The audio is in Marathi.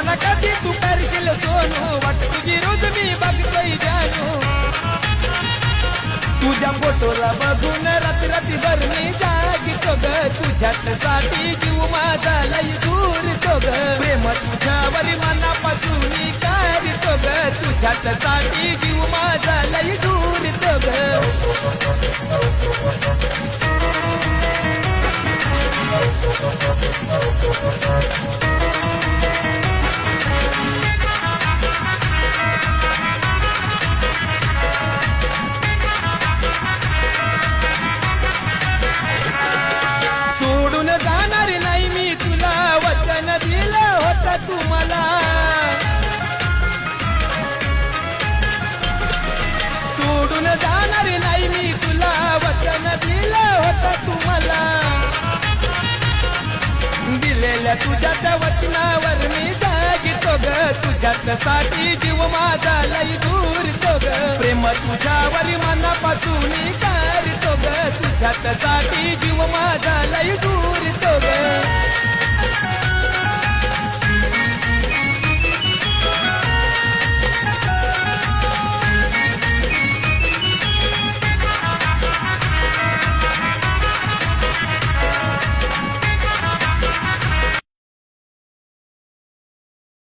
मला कधी तू करशील सोनू वाट तुझी रोज मी बघतोय जानू तुझ्या फोटोला बघून रात्री रात्रभर मी जागितो ग तुझ्यासाठी जीव माझा लय दूर तो ग प्रेम तुझ्यावरी मनापासून करतो ग तुझ्यासाठी जीव माझा लय दूर तो ग सोडून जाणार नाही मी तुला वचन दिलं होतं तुम्हाला सोडून जाणार नाही मी तुला वचन दिलं होतं तुम्हाला दिलेल्या तुझ्या वचनावर मी जागितो ग तुझ्यासाठी जीव माझा लय दूर तो ग प्रेम तुझ्यावर मनापासून करतो ग तुझ्यासाठी जीव माझा लय